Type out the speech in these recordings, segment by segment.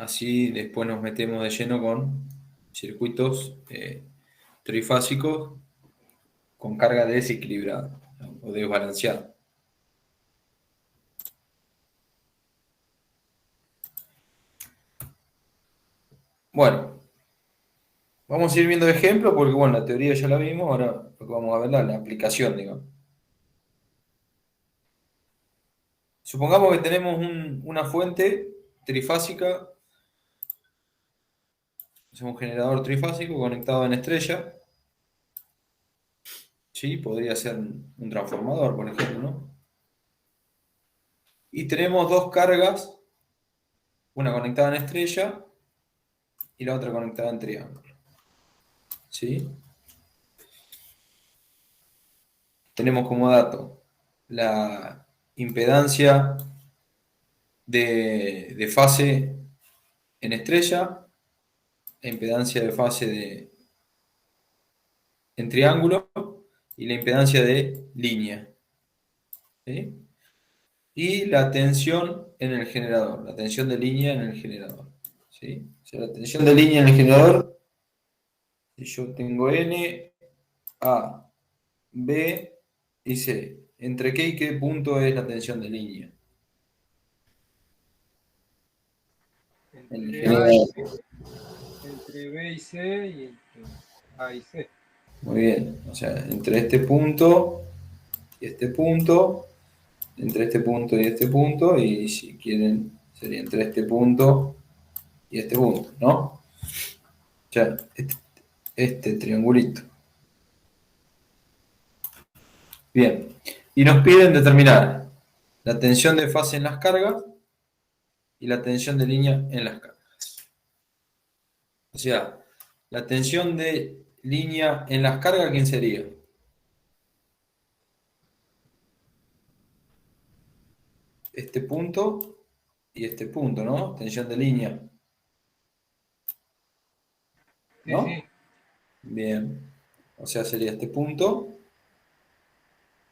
Así después nos metemos de lleno con circuitos trifásicos con carga desequilibrada o desbalanceada. Bueno, vamos a ir viendo ejemplos porque, bueno, la teoría ya la vimos, ahora lo que vamos a ver es la aplicación, digamos. Supongamos que tenemos una fuente trifásica, es un generador trifásico conectado en estrella. Sí, podría ser un transformador, por ejemplo, ¿no? Y tenemos dos cargas, una conectada en estrella y la otra conectada en triángulo. ¿Sí? Tenemos como dato la impedancia de fase en estrella, la impedancia de fase en triángulo y la impedancia de línea. ¿Sí? Y la tensión en el generador, la tensión de línea en el generador. ¿Sí? O sea, la tensión de línea en el generador, si yo tengo N, A, B y C, ¿entre qué y qué punto es la tensión de línea? En el Entre A y generador. C, entre B y C y entre A y C. Muy bien, o sea, entre este punto y este punto, entre este punto y este punto, y si quieren, sería entre este punto y este punto, ¿no? O sea, este triangulito. Bien, y nos piden determinar la tensión de fase en las cargas y la tensión de línea en las cargas. O sea, la tensión de línea en las cargas, ¿quién sería? Este punto y este punto, ¿no? Tensión de línea, Sí, ¿no? sí. Bien. O sea, sería este punto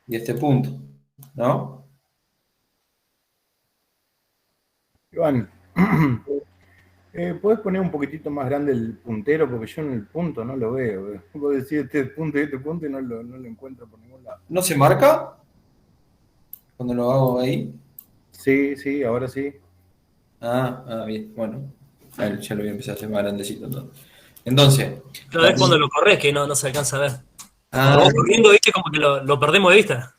y este punto, ¿no? Iván, ¿puedes poner un poquitito más grande el puntero? Porque yo en el punto no lo veo. Vos decís este punto y este punto y no lo encuentro por ningún lado. ¿No se marca cuando lo hago ahí? Sí, sí, ahora sí. Bien, bueno. Ya lo voy a empezar a hacer más grandecito entonces. Pero es cuando lo corres que no se alcanza a ver. Ah, Cuando vos corriendo, viste, como que lo perdemos de vista.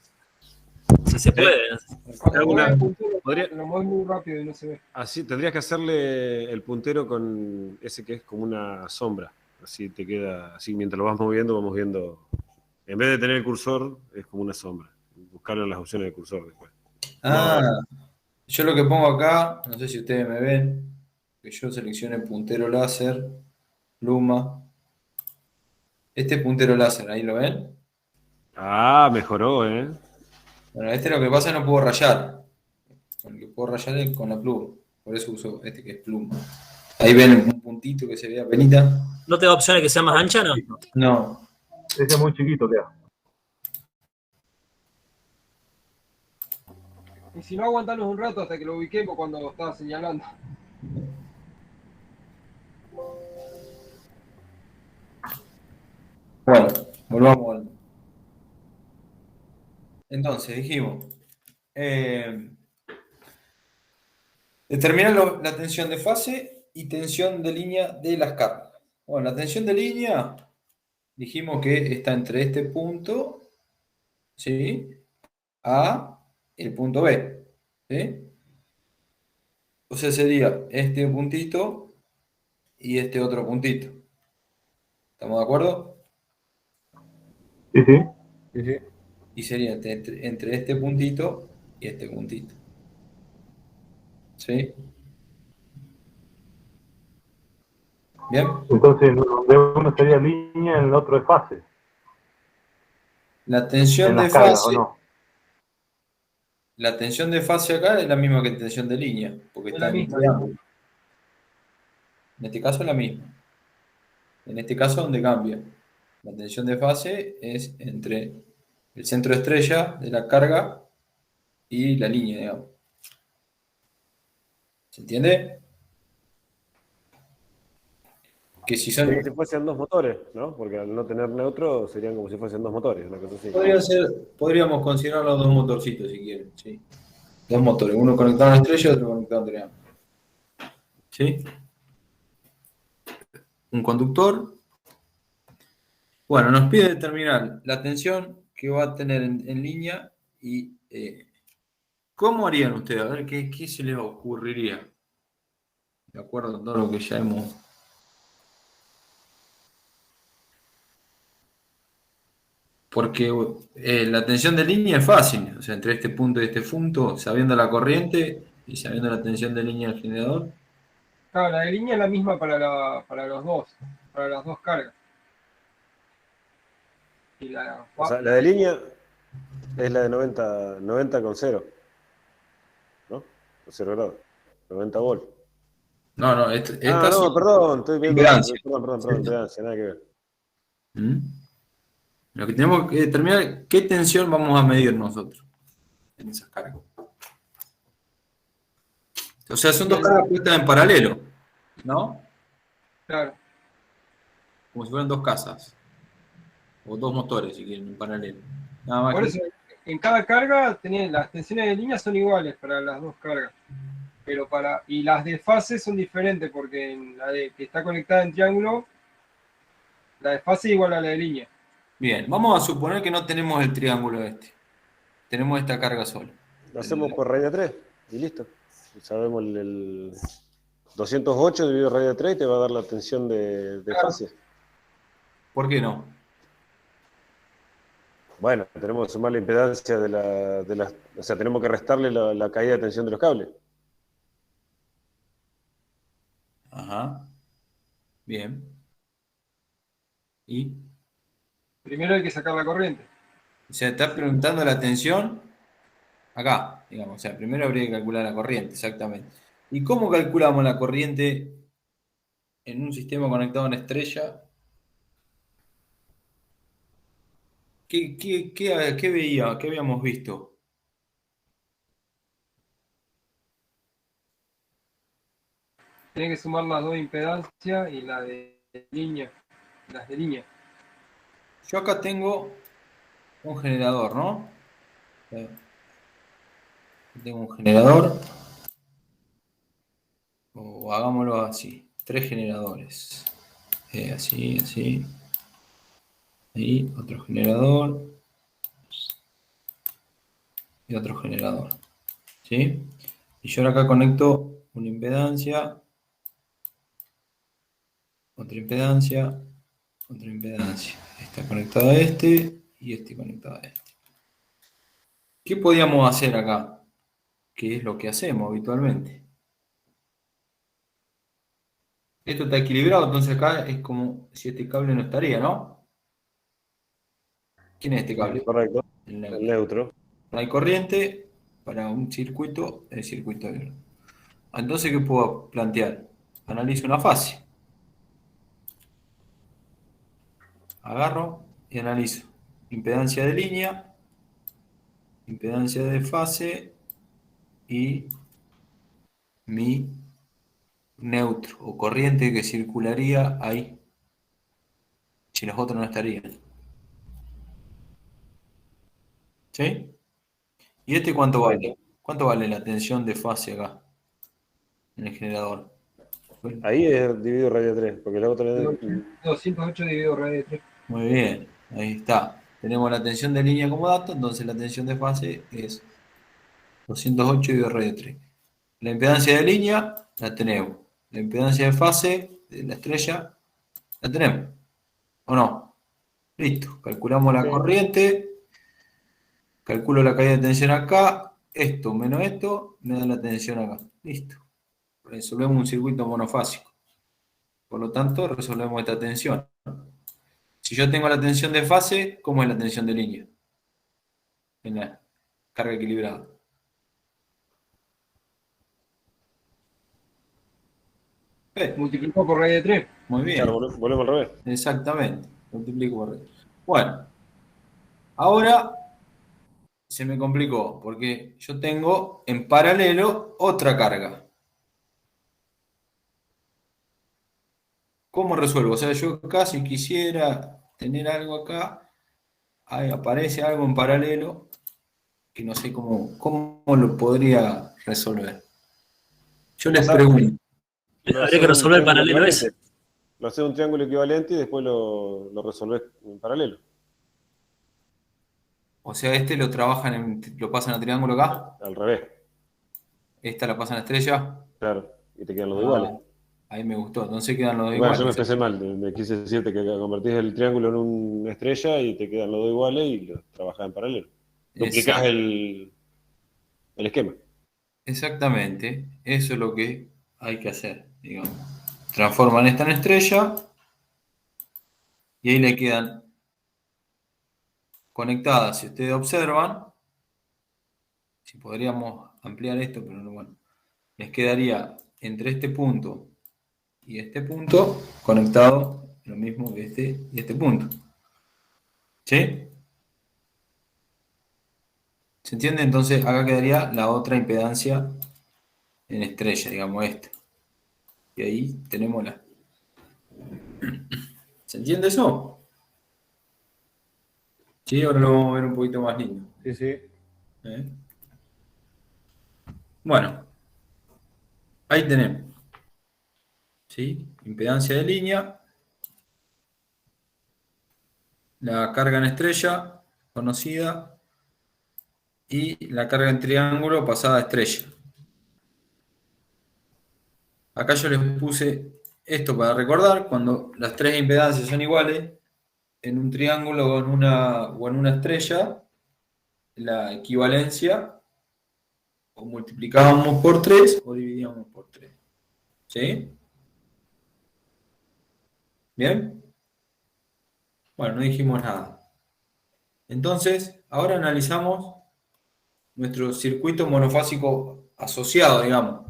Si se puede. Cuando Alguna- mueves el puntero, podría- lo mueves muy rápido y no se ve. Así tendrías que hacerle el puntero con ese que es como una sombra. Así te queda, así mientras lo vas moviendo, vamos viendo. En vez de tener el cursor, es como una sombra. Buscarlo en las opciones del cursor después. yo lo que pongo acá, no sé si ustedes me ven, que yo seleccione puntero láser, pluma. Este puntero láser, ¿ahí lo ven? Ah, mejoró, ¿eh? Bueno, este lo que pasa es que no puedo rayar. Con el que puedo rayar es con la pluma. Por eso uso este que es pluma. Ahí ven un puntito que se ve apenita. ¿No te da opciones que sea más ancha, no? No. Ese es muy chiquito, queda. Y si no, aguantanos un rato hasta que lo ubiquemos cuando estaba señalando. Bueno, volvamos al... Entonces, dijimos, determinar la tensión de fase y tensión de línea de las cargas. Bueno, la tensión de línea, dijimos que está entre este punto, ¿sí? A el punto B, ¿sí? O sea, sería este puntito y este otro puntito. ¿Estamos de acuerdo? Sí, sí. Sí, sí. Y sería entre este puntito y este puntito. ¿Sí? ¿Bien? Entonces, donde uno sería línea, en el otro es fase. La tensión En de las cargas, ¿o fase, no? la tensión de fase acá es la misma que tensión de línea, porque Es está la en un misma. triángulo. En este caso es la misma. En este caso, ¿dónde cambia? La tensión de fase es entre el centro de estrella de la carga y la línea, digamos. ¿Se entiende? Que si son, Como si fuesen dos motores, ¿no? Porque al no tener neutro serían como si fuesen dos motores, una cosa así. podríamos considerar los dos motorcitos si quieren, sí. Dos motores, uno conectado a una estrella y otro conectado a un triángulo. ¿Sí? Un conductor. Bueno, nos pide determinar la tensión que va a tener en línea y ¿cómo harían ustedes? A ver, ¿qué se les ocurriría? De acuerdo a todo lo que ya hemos... Porque la tensión de línea es fácil, o sea, entre este punto y este punto, sabiendo la corriente y sabiendo la tensión de línea del generador. Claro, la de línea es la misma para los dos, para las dos cargas. Y O sea, la de línea es la de 90 con 0, ¿no? Con 0 grados, 90 volt. No, esta es No, perdón, estoy viendo. impedancia. Perdón, impedancia, nada que ver. ¿Mm? Lo que tenemos que determinar es qué tensión vamos a medir nosotros en esas cargas. O sea, son dos cargas puestas en paralelo, ¿no? claro, Como si fueran dos casas. O dos motores, si quieren, en paralelo. Nada más por que eso en cada carga las tensiones de línea son iguales para las dos cargas. Pero y las de fase son diferentes porque en la de que está conectada en triángulo, la de fase es igual a la de línea. Bien, vamos a suponer que no tenemos el triángulo este. Tenemos esta carga sola. Lo hacemos por raíz de 3 y listo. Sabemos el 208 dividido raíz de 3 te va a dar la tensión de fase. ¿Por qué no? Bueno, tenemos que sumar la impedancia o sea, tenemos que restarle la caída de tensión de los cables. Ajá. Bien. ¿Y? Primero hay que sacar la corriente. O sea, está preguntando la tensión acá, digamos. O sea, primero habría que calcular la corriente, exactamente. ¿Y cómo calculamos la corriente en un sistema conectado a una estrella? ¿Qué veía? ¿Qué habíamos visto? Tiene que sumar las dos impedancias y la de línea. Las de línea. Yo acá tengo un generador, ¿no? Tengo un generador, o hagámoslo así, tres generadores. Así. Ahí, otro generador y otro generador. ¿Sí? Y yo ahora acá conecto una impedancia, otra impedancia, otra impedancia. Está conectado a este y este conectado a este. ¿Qué podíamos hacer acá? ¿Qué es lo que hacemos habitualmente? Esto está equilibrado, entonces acá es como si este cable no estaría, ¿no? ¿Quién es este cable? Correcto. El El neutro. neutro. No hay corriente para un circuito, el circuito abierto. Entonces, ¿qué puedo plantear? Analizo una fase. Agarro y analizo impedancia de línea, impedancia de fase y mi neutro o corriente que circularía ahí si los otros no estarían. ¿Sí? ¿Y este cuánto vale? ¿Cuánto vale la tensión de fase acá en el generador? Ahí es dividido raíz de 3, porque la otra es 208 dividido raíz de 3. Muy bien, ahí está. Tenemos la tensión de línea como dato, entonces la tensión de fase es 208 dividido raíz de 3. La impedancia de línea la tenemos. La impedancia de fase de la estrella la tenemos. ¿O no? Listo. Calculamos la corriente. Calculo la caída de tensión acá. Esto menos esto me da la tensión acá. Listo. Resolvemos un circuito monofásico. Por lo tanto, resolvemos esta tensión. Si yo tengo la tensión de fase, ¿cómo es la tensión de línea? En la carga equilibrada. Multiplicado por raíz de 3. Muy bien. Claro, volvemos al revés. Exactamente. Multiplico por 2. Bueno, ahora se me complicó porque yo tengo en paralelo otra carga. ¿Cómo resuelvo? O sea, yo acá si quisiera tener algo acá, ahí aparece algo en paralelo que no sé cómo lo podría resolver. Yo les pregunto. Lo Habría haces que un resolver el triángulo paralelo ese. equivalente. Lo haces un triángulo equivalente y después lo resolvés en paralelo. O sea, este lo trabajan lo pasan a triángulo acá, Al revés, esta la pasan a estrella. claro. Y te quedan los dos Ah, iguales. ahí me gustó, entonces quedan los dos Bueno, yo me iguales. expresé mal. Me quise decirte que convertís el triángulo en una estrella y te quedan los dos iguales y lo trabajás en paralelo. Duplicás Exacto, el esquema. exactamente, eso es lo que hay que hacer, digamos. Transforman esta en estrella y ahí le quedan conectadas. Si ustedes observan, si podríamos ampliar esto, pero no, bueno, les quedaría entre este punto y este punto conectado lo mismo que este y este punto. ¿Sí? ¿Se entiende? Entonces acá quedaría la otra impedancia en estrella, digamos esta. Y ahí tenemos la. ¿Se entiende eso? Sí, ahora lo vamos a ver un poquito más lindo. Sí, sí. ¿Eh? Bueno, ahí tenemos. ¿Sí? Impedancia de línea, la carga en estrella conocida y la carga en triángulo pasada a estrella. Acá yo les puse esto para recordar, cuando las tres impedancias son iguales, en un triángulo o en una estrella, la equivalencia o multiplicábamos por 3 o dividíamos por 3. ¿Sí? ¿Bien? Bueno, no dijimos nada. Entonces, ahora analizamos nuestro circuito monofásico asociado, digamos,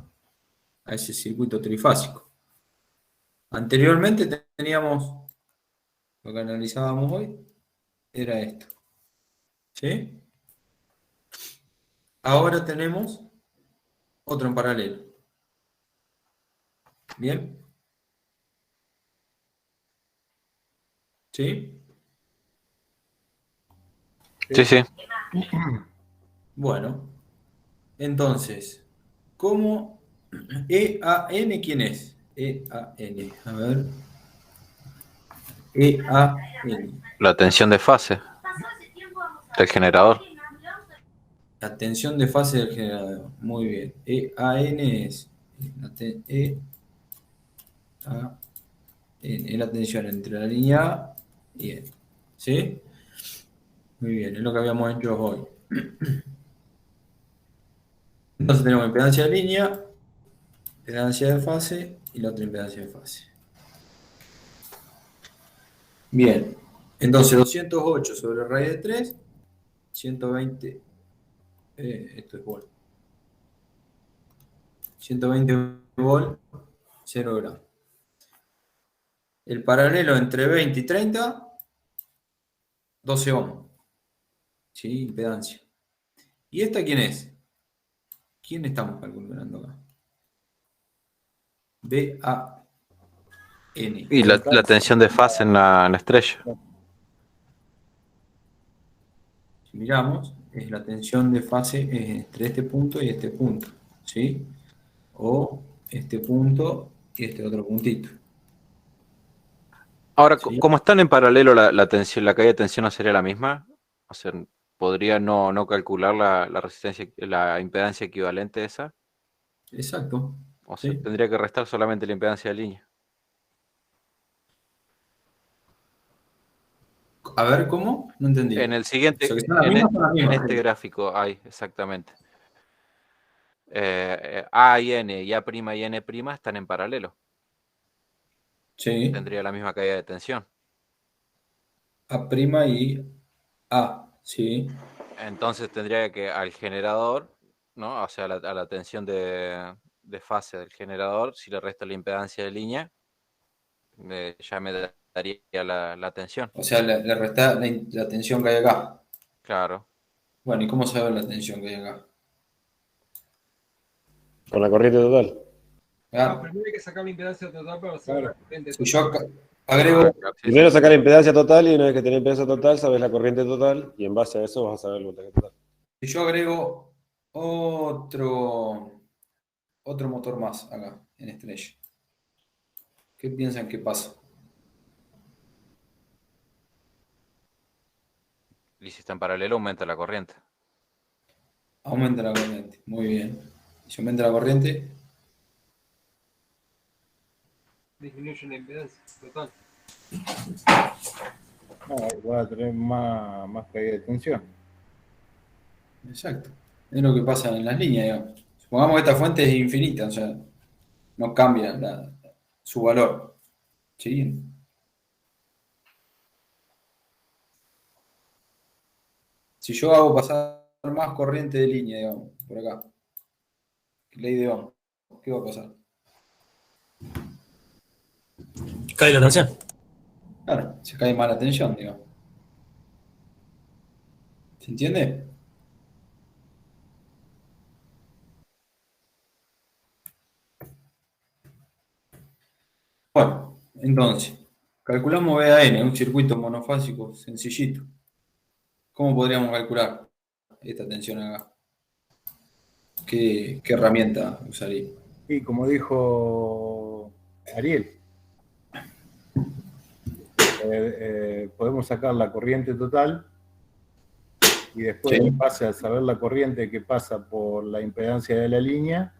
a ese circuito trifásico. Anteriormente teníamos, lo que analizábamos hoy, era esto. ¿Sí? Ahora tenemos otro en paralelo. ¿Bien? ¿Sí? Sí, sí. Bueno, entonces, ¿cómo EAN quién es? EAN, a ver. EAN. La tensión de fase del generador. La tensión de fase del generador. Muy bien. EAN es es la tensión entre la línea A y N. ¿Sí? Muy bien, es lo que habíamos hecho hoy. Entonces tenemos impedancia de línea, impedancia de fase y la otra impedancia de fase. Bien, entonces 208 sobre raíz de 3, 120, esto es volt. 120 volt, 0 gramos. El paralelo entre 20 y 30, 12 ohms. ¿Sí? Impedancia. ¿Y esta quién es? ¿Quién estamos calculando acá? BAN. Y la tensión de fase en la estrella. Si miramos, es la tensión de fase entre este punto y este punto. ¿Sí? O este punto y este otro puntito. Ahora, ¿Sí? como están en paralelo, la tensión, la caída de tensión no sería la misma. O sea, podría no calcular la resistencia, la impedancia equivalente a esa. Exacto. O sea, ¿Sí? tendría que restar solamente la impedancia de línea. A ver, ¿cómo? No entendí. En el O sea, siguiente, que son las mismas, son las en mismas. este gráfico hay, exactamente. A y N y A' y N' están en paralelo. Sí. Tendría la misma caída de tensión. A' y A. Sí. Entonces tendría que al generador, ¿no? O sea, a la tensión de fase del generador, si le resto la impedancia de línea, ya me daría la tensión. O sea, le resta la tensión que hay acá. Claro. Bueno, ¿y cómo saber la tensión que hay acá? Con la corriente total. Claro. Primero hay que sacar la impedancia total para saber la corriente Si total. yo agrego, Sí, sí. Primero sacar la impedancia total y una vez que tenés impedancia total, sabes la corriente total y en base a eso vas a saber el voltaje total. si yo agrego otro motor más acá en estrella, ¿qué piensan que pasa? Y si está en paralelo, aumenta la corriente. Aumenta la corriente. Muy bien. Si aumenta la corriente, Disminuye la impedancia total. No, va a tener más caída de tensión. exacto. Es lo que pasa en las líneas, digamos. Supongamos que esta fuente es infinita, o sea, no cambia su valor. ¿Sí? Si yo hago pasar más corriente de línea, digamos, por acá, ley de Ohm, ¿qué va a pasar? Cae la tensión. Claro, se cae más la tensión, digamos. ¿Se entiende? Bueno, entonces, calculamos VAN, un circuito monofásico sencillito. ¿Cómo podríamos calcular esta tensión acá? ¿Qué herramienta usaría? Y como dijo Ariel, podemos sacar la corriente total y después, Sí. en base a saber la corriente que pasa por la impedancia de la línea,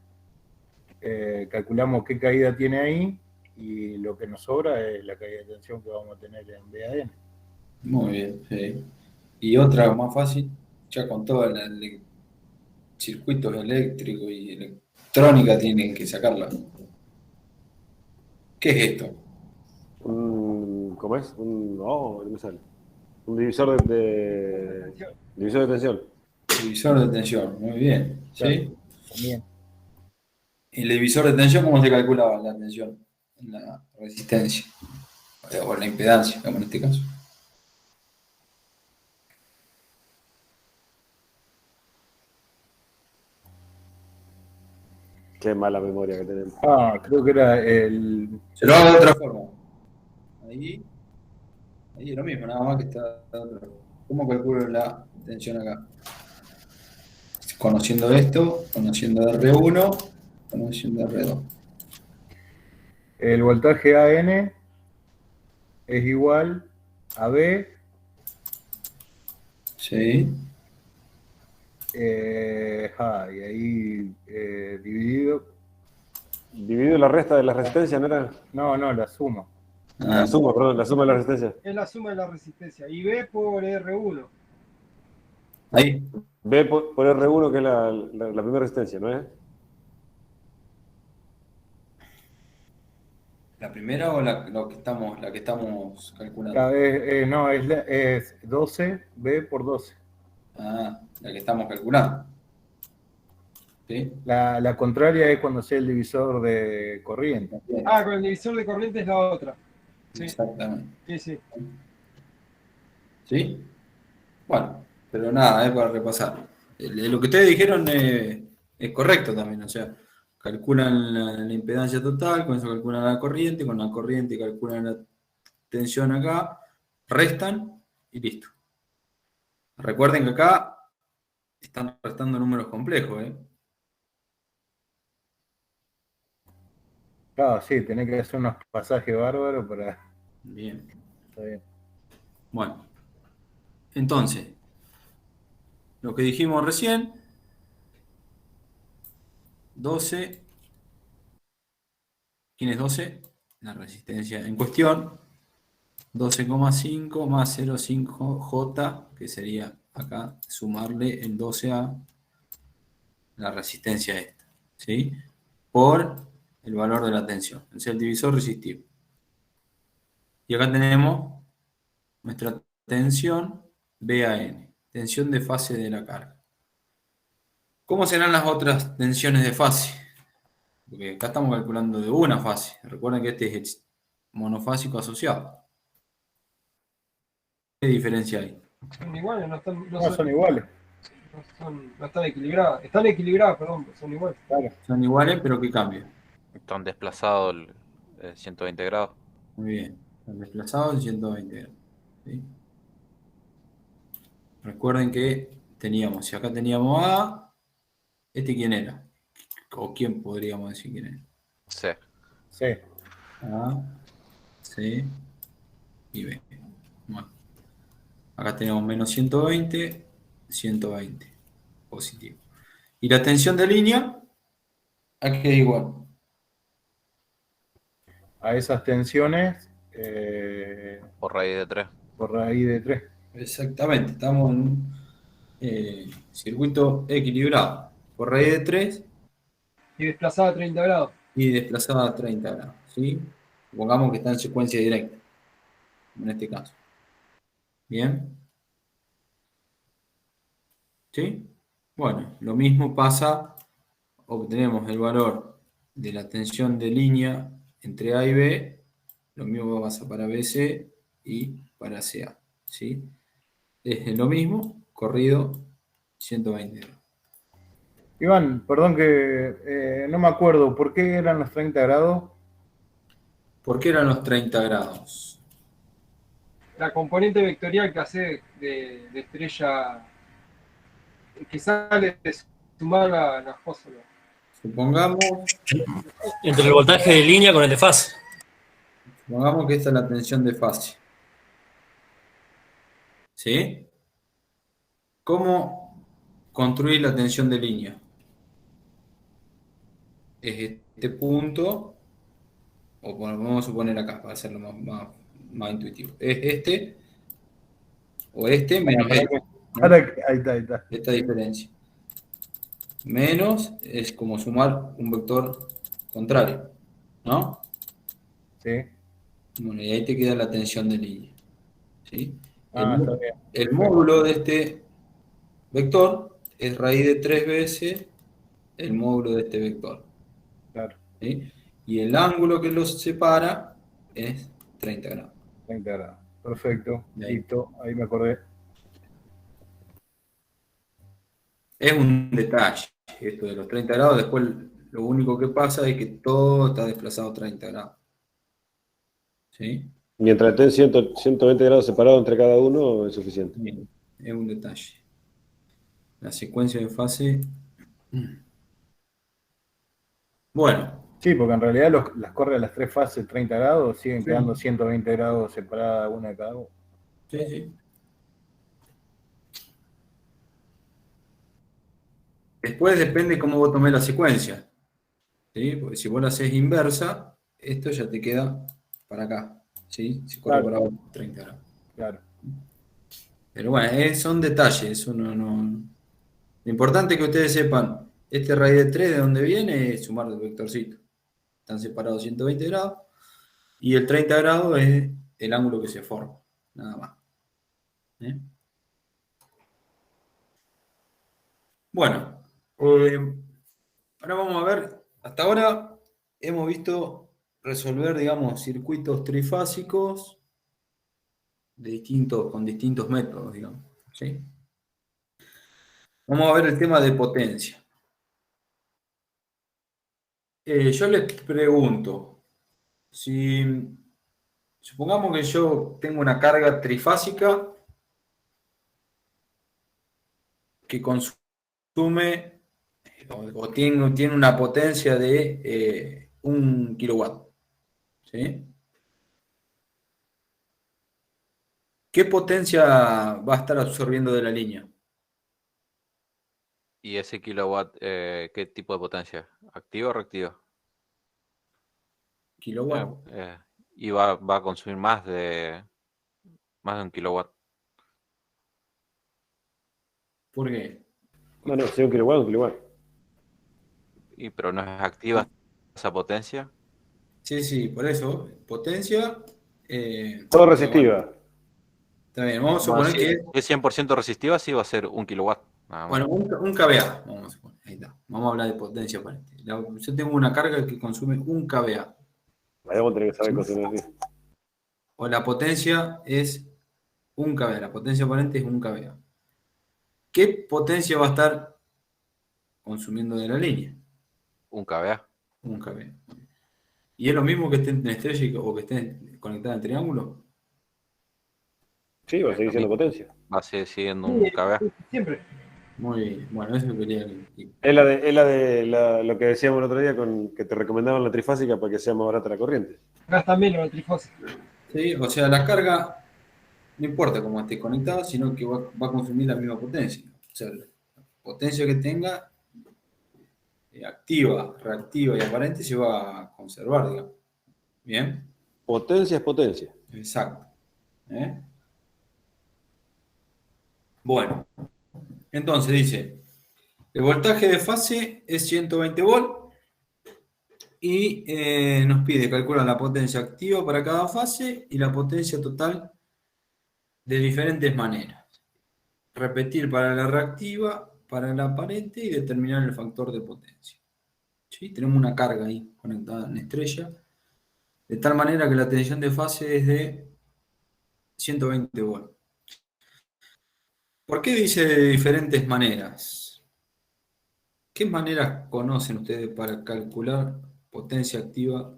calculamos qué caída tiene ahí y lo que nos sobra es la caída de tensión que vamos a tener en VAN. Muy bien, sí. Y otra más fácil, ya con todos los circuitos eléctricos y electrónica tienen que sacarla. ¿Qué es esto? ¿Cómo es? No me sale. Un divisor divisor de tensión. Divisor de tensión, muy bien. ¿Sí? Claro. También. ¿Y el divisor de tensión cómo se calculaba la tensión? En la resistencia. O en la impedancia, como en este caso. Qué mala memoria que tenemos. Creo que era el... Se lo hago de otra forma. Ahí es lo mismo, nada más que está de otra forma. ¿Cómo calculo la tensión acá? Conociendo esto, conociendo R1, conociendo R2. El voltaje AN es igual a B Sí. y ahí dividido. Dividido la resta de la resistencia, ¿no era? No, la suma. Ah, La suma, perdón, la suma de la resistencia. Es la suma de la resistencia. Y B por R1. ahí. B por R1, que es la primera resistencia, ¿no es? ¿La primera o la que estamos calculando? No, es 12 B por 12. Ah, la que estamos calculando. ¿Sí? La contraria es cuando sea el divisor de corriente. Bien, Con el divisor de corriente es la otra. Sí, exactamente. sí. ¿Sí? Bueno, pero nada, es para repasar. Lo que ustedes dijeron es correcto también, o sea, calculan la impedancia total, con eso calculan la corriente, con la corriente calculan la tensión acá, restan y listo. Recuerden que acá están restando números complejos, ¿eh? Claro, sí, tenés que hacer unos pasajes bárbaros para... Bien. Está bien. Bueno, entonces, lo que dijimos recién, 12, ¿quién es 12? La resistencia en cuestión, 12,5 más 0,5 J, que sería acá sumarle el 12 a la resistencia esta, ¿sí? Por el valor de la tensión, es el divisor resistivo. Y acá tenemos nuestra tensión VAN, tensión de fase de la carga. ¿Cómo serán las otras tensiones de fase? Porque acá estamos calculando de una fase. Recuerden que este es monofásico asociado. ¿Qué diferencia hay? Son iguales, no Son iguales. no están equilibradas. Están equilibradas, perdón, pero son iguales. Claro. Son iguales, pero ¿qué cambia? Están desplazados 120 grados. Muy bien. El desplazado en 120 grados. ¿Sí? Recuerden que teníamos, si acá teníamos A, ¿este quién era? ¿O quién podríamos decir quién era? C. Sí. A, C y B. Bueno, acá tenemos menos 120, 120. Positivo. Y la tensión de línea, aquí es igual. A esas tensiones Por raíz de 3. por raíz de 3. Exactamente, estamos en un circuito equilibrado. Por raíz de 3 Y desplazada a 30 grados. y desplazada a 30 grados. ¿Sí? Supongamos que está en secuencia directa, en este caso. Bien. ¿Sí? Bueno, lo mismo pasa, obtenemos el valor de la tensión de línea entre A y B, lo mismo pasa para BC y para CA. ¿Sí? Es lo mismo, corrido 120 grados. Iván, perdón que no me acuerdo, ¿por qué eran los 30 grados? ¿Por qué eran los 30 grados? La componente vectorial que hace de estrella que sale de sumar las cosas. Supongamos Entre el voltaje de línea con el de fase. que esta es la tensión de fase. ¿Sí? ¿Cómo construir la tensión de línea? Es este punto, o vamos a suponer acá para hacerlo más intuitivo. Es este, o este, menos este, ¿no? Ahí está. Esta diferencia. Menos es como sumar un vector contrario, ¿no? Sí. Bueno, y ahí te queda la tensión de línea. ¿Sí? Ah, está bien. El módulo de este vector es raíz de 3 veces el módulo de este vector. Claro, ¿Sí? Y el ángulo que los separa es 30 grados. 30 grados. Perfecto, Ahí. listo, ahí me acordé. Es un detalle esto de los 30 grados. Después lo único que pasa es que todo está desplazado 30 grados. ¿Sí? Mientras estén 120 grados separados entre cada uno, es suficiente. Bien, es un detalle. La secuencia de fase. Bueno, Sí, porque en realidad las corre a las 3 fases 30 grados, siguen Sí. quedando 120 grados separadas una de cada uno. sí, sí. Después depende cómo vos tomés la secuencia. ¿Sí? Porque si vos la haces inversa, esto ya te queda para acá. ¿Sí? Se corre Claro. para abajo 30 grados. Claro, Pero bueno, son detalles. Eso no. Lo importante es que ustedes sepan, este raíz de 3 de dónde viene es sumar el vectorcito. Están separados 120 grados. Y el 30 grados es el ángulo que se forma. Nada más. ¿Eh? Bueno, ahora vamos a ver. Hasta ahora hemos visto resolver, digamos, circuitos trifásicos con distintos métodos, digamos. ¿Sí? Vamos a ver el tema de potencia. Yo les pregunto, si supongamos que yo tengo una carga trifásica que consume o tiene una potencia de 1 kilowatt. ¿Sí? ¿Qué potencia va a estar absorbiendo de la línea? ¿Y ese kilowatt, qué tipo de potencia? ¿Activa o reactiva? Kilowatt. Y va a consumir más de 1 kilowatt. ¿Por qué? Bueno, si un kilowatt, un kilowatt. Pero no es activa esa potencia. Sí, por eso. Potencia. Todo resistiva. Está bien, vamos a Bueno, suponer si que. es 100% resistiva, sí va a ser 1 kilowatt. Nada más. Bueno, un kVA. Vamos a suponer. Ahí está. Vamos a hablar de potencia aparente. Yo tengo una carga que consume 1 kVA. Ahí vamos a tener que saber cocinar bien. O la potencia es 1 kVA. La potencia aparente es 1 kVA. ¿Qué potencia va a estar consumiendo de la línea? 1 kVA. 1 kVA. ¿Y es lo mismo que esté en estrella o que esté conectada en triángulo? Sí, va a seguir siendo potencia. Va a seguir siendo un kVA. Siempre. Muy bien. Bueno, eso quería que- Lo que decíamos el otro día con que te recomendaban la trifásica para que sea más barata la corriente. Gasta menos la trifásica. Sí, o sea, la carga no importa cómo esté conectada, sino que va a consumir la misma potencia. O sea, la potencia que tenga, activa, reactiva y aparente, se va a conservar, digamos. Bien, Potencia es potencia. exacto. ¿Eh? Bueno, entonces dice, el voltaje de fase es 120 volt y nos pide calcular la potencia activa para cada fase y la potencia total de diferentes maneras. Repetir para la reactiva, para la aparente y determinar el factor de potencia. ¿Sí? Tenemos una carga ahí conectada en estrella, de tal manera que la tensión de fase es de 120 volts. ¿Por qué dice de diferentes maneras? ¿Qué maneras conocen ustedes para calcular potencia activa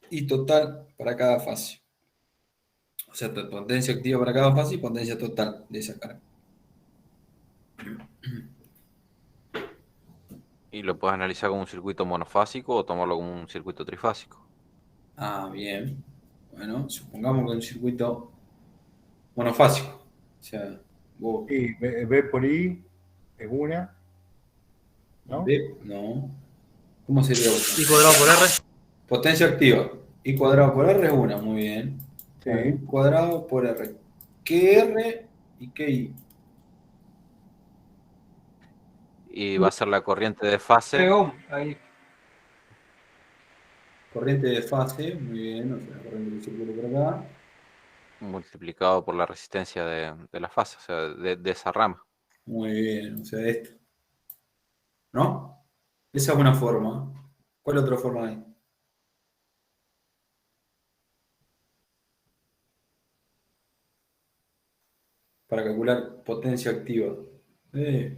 y total para cada fase? O sea, potencia activa para cada fase y potencia total de esa carga. Y lo puedes analizar como un circuito monofásico o tomarlo como un circuito trifásico. Ah, bien. Bueno, supongamos que es un circuito monofásico. O sea, vos Y B por I es una, ¿no? B, no. ¿Cómo sería Y una? cuadrado por R. Potencia activa. I cuadrado por R es una, muy bien. Sí. Bueno, I cuadrado por R. ¿Qué R y qué I? Y va a ser la corriente de 3 fase ohm, ahí. Corriente de fase, muy bien. O sea, corriente del círculo por acá. multiplicado por la resistencia de la fase, o sea, de esa rama. Muy bien, o sea, esto. ¿No? Esa es una forma. ¿Cuál otra forma hay? Para calcular potencia activa. Eh,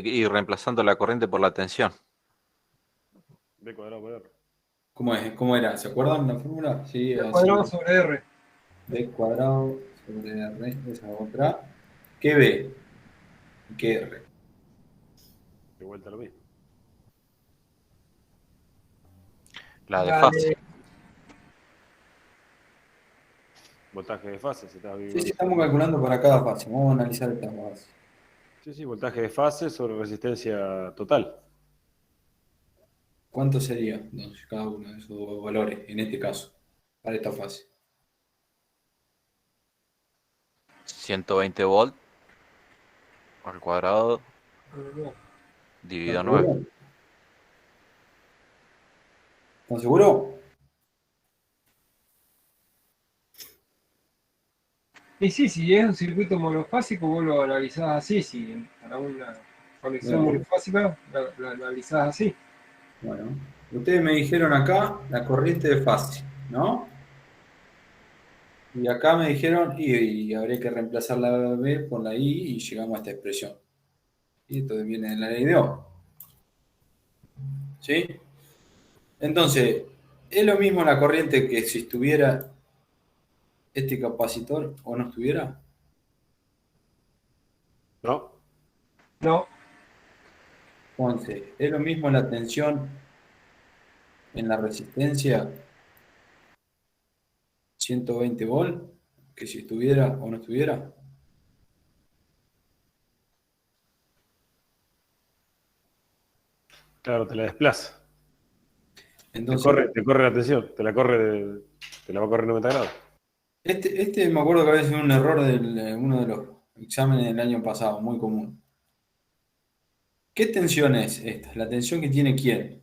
Y reemplazando la corriente por la tensión. B cuadrado por R. ¿Cómo es? ¿Cómo era? ¿Se acuerdan la fórmula? Sí, El así. cuadrado sobre R. B cuadrado sobre R, esa otra. ¿Qué B? ¿Y qué R? De vuelta lo mismo. La de La fase. de Voltaje de fase, si estás Sí, sí, viviendo. estamos calculando para cada fase. Vamos a analizar estas bases. Sí, sí, voltaje de fase sobre resistencia total. ¿Cuánto sería entonces cada uno de esos valores en este caso, para esta fase? 120 volt al cuadrado dividido ¿Están 9. seguros? ¿Están seguros? Y sí, si es un circuito monofásico, vos lo analizás así. Si para una conexión Bueno, monofásica, la analizás así. bueno. Ustedes me dijeron acá la corriente de fase, ¿no? Y acá me dijeron, y habría que reemplazar la B por la I y llegamos a esta expresión. Y esto viene de la ley de Ohm. ¿Sí? Entonces, ¿es lo mismo la corriente que si estuviera este capacitor o no estuviera? ¿No? No, Entonces, ¿es lo mismo la tensión en la resistencia 120 volt que si estuviera o no estuviera? Claro, te la desplaza. Entonces, Te corre la tensión, te la va a correr 90 grados. este me acuerdo que había sido un error de uno de los exámenes del año pasado, muy común. ¿Qué tensión es esta? ¿La tensión que tiene quién?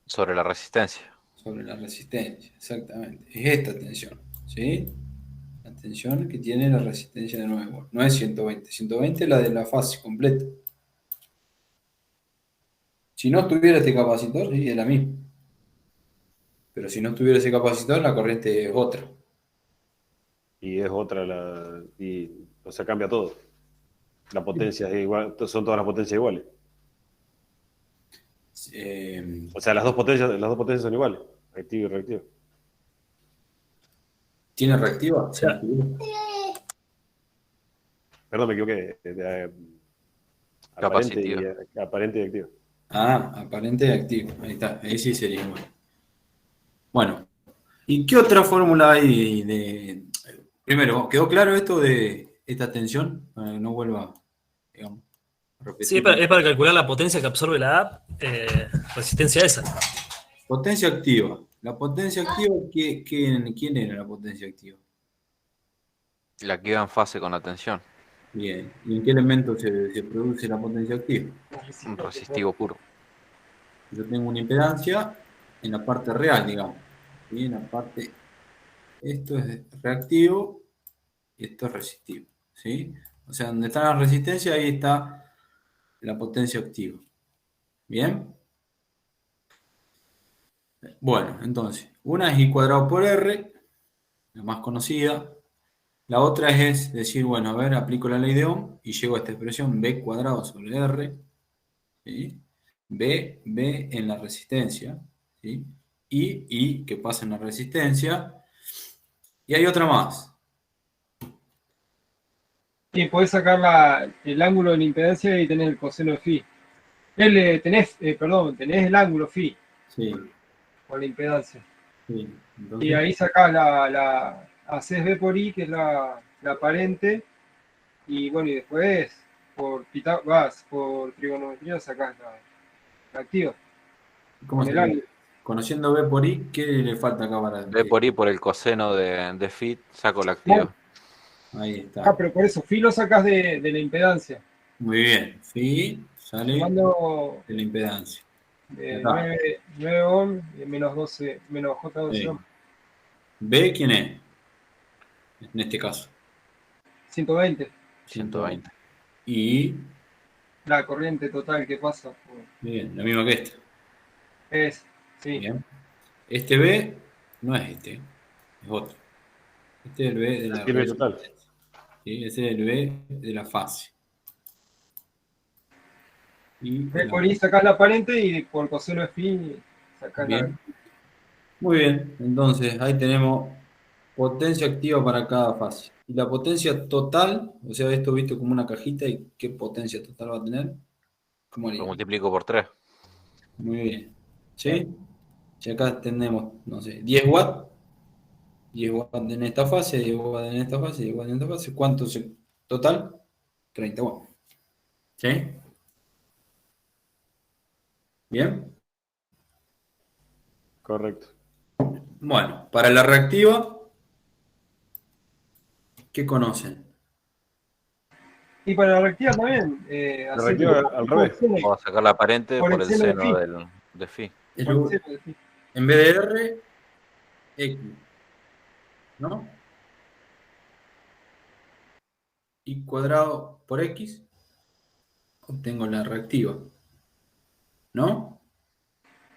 Sobre la resistencia. Sobre la resistencia, exactamente. Es esta tensión, ¿sí? La tensión que tiene la resistencia de 9 volts. No es 120. 120 es la de la fase completa. Si no estuviera este capacitor, sí, es la misma. Pero si no estuviera ese capacitor, la corriente es otra. Y es otra o sea, cambia todo. La potencia es igual, son todas las potencias iguales. O sea, las dos potencias son iguales, activo y reactivo. ¿Tiene reactiva? sea, Perdón, me equivoqué. Capacitiva. Aparente y activo. Ah, aparente y activo. Ahí está, ahí sí sería igual. Bueno, ¿y qué otra fórmula hay Primero, ¿quedó claro esto de esta tensión? Para que no vuelva, digamos, a repetir. sí, es para calcular la potencia que absorbe la app, resistencia a esa. Potencia activa. La potencia activa, ¿quién era la potencia activa? La que iba en fase con la tensión. Bien. ¿Y en qué elemento se produce la potencia activa? Un resistivo puro. Yo tengo una impedancia en la parte real, digamos. Y en la parte, esto es reactivo y esto es resistivo. ¿Sí? O sea, donde está la resistencia, ahí está la potencia activa. ¿Bien? Bueno, entonces, una es I cuadrado por R, la más conocida. La otra es decir, bueno, a ver, aplico la ley de Ohm y llego a esta expresión B cuadrado sobre R. ¿Sí? B en la resistencia. ¿Sí? I que pasa en la resistencia. Y hay otra más. Y podés sacar el ángulo de la impedancia y tenés el coseno de phi. Tenés el ángulo phi Sí, con la impedancia. sí. Entonces, Y ahí sacás haces B por I, que es la aparente, y bueno, y después por trigonometría sacás la activa. ¿cómo con se el llama? ángulo. Conociendo B por I, ¿qué le falta acá para B por I por el coseno de phi, saco la activa. Ahí está. Pero por eso, phi lo sacás de la impedancia. Muy bien. Phi sale Sumando de la impedancia. de Acá. 9 ohm y menos 12, menos J12 Sí. ohm. B, ¿quién es? En este caso. 120. 120. Y, La corriente total que pasa. bien, la misma que esta. Sí. Bien. Este B no es este, es otro. Este es el B de la Aquí el B total. ¿sí? Ese es el B de la fase. Y B por I sacás la aparente y por coseno de phi sacás bien. Muy bien, entonces ahí tenemos potencia activa para cada fase. Y la potencia total, o sea, esto visto como una cajita, ¿y qué potencia total va a tener? ¿Cómo haría? Lo multiplico por 3. Muy bien. ¿Sí? Y acá tenemos, no sé, 10 watts. 10 watts en esta fase, 10 watts en esta fase, 10 watts en esta fase. ¿Cuánto es el total? 30 watts. ¿Sí? ¿Bien? Correcto. Bueno, para la reactiva, ¿qué conocen? Y para la reactiva también. La reactiva al revés. Vamos a sacar la aparente Por por el el seno de seno de phi. Es Por lo- el seno de phi. en vez de R, X. ¿No? Y cuadrado por X, obtengo la reactiva. ¿No?